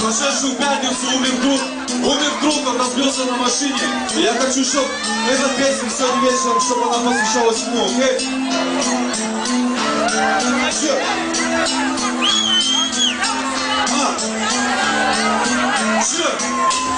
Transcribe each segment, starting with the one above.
Прошедшую пятницу умер друг, он разбился на машине. И я хочу, чтобы эта песня сегодня вечером, чтобы она посвящалась ему, окей?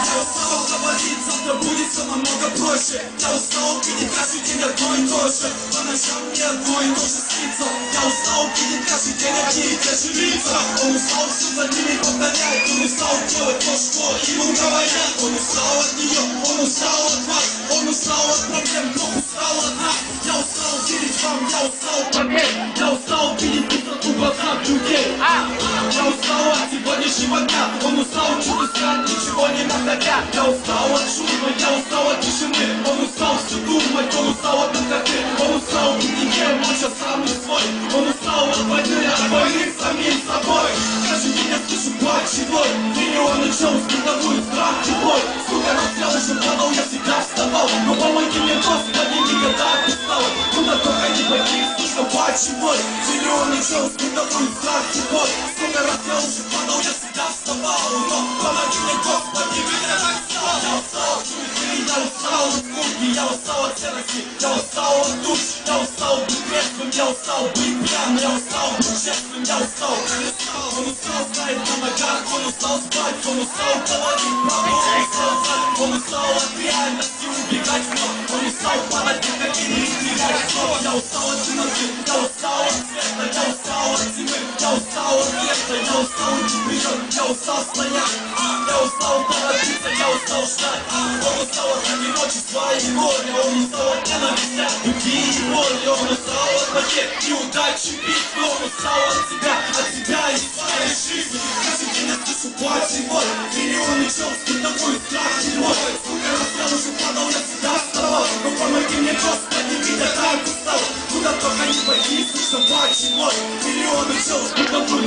Я устал говорить, завтра будет все намного проще. Я устал видеть каждый день одно и то же. По ночам мне одно и то же снится. Я устал видеть каждый день одни и те же лица. Он устал все за ними повторять. Он устал делать то, что ему говорят. Он устал от нее, он устал от вас. Он устал от проблем, но устал от нас. Я устал верить вам, я устал поверить. Я устал видеть пустоту в глазах людей. Я устал от сегодняшнего дня. Он устал чудеса, ничего не находя. Я устал от шума, я устал от тишины. Он устал все думать, он устал от наркоты. Он устал быть никем, он сейчас сам не свой. Он устал от войны, от войны с самим собой. Каждый день я слышу плач и боль. Миллионы чувств, бытовую страх и боль. Сколько раз я уже падал, я всегда вставал. Но помоги мне, Господи, никогда не стал. Куда только не пойти, слышно плач и боль. Миллионы чувств, бытовую страх и боль. Сколько раз я уже падал, я всегда вставал. Но помоги мне, Господи, никогда не стал. Я устал от суеты, я устал от скуки, я устал от серости, я устал от душ, я устал быть трезвым, я устал быть пьяным, я устал быть честным, я устал. Он устал стоять на ногах, он устал спать, он устал говорить правду, он устал знать, он устал от реальности убегать вновь, он устал падать на колени и терять снова. Я устал от темноты, я устал от света, я устал от зимы, я устал от лета, я устал идти вперед, я устал стоять, я устал торопиться, я устал ждать. Он устал от одиночества и горя, он устал от ненависти, любви и боли, он устал от потерь и удачи битвы, он устал от себя и своей жизни. Каждый день я слышу плач и боль, миллионы чувств, такой страх и боль. Сколько раз я уже падал, я всегда вставал. Но помоги мне, Господи, ведь я так устал. Куда только не пойти, слышно плач и боль, миллионы чувств, такой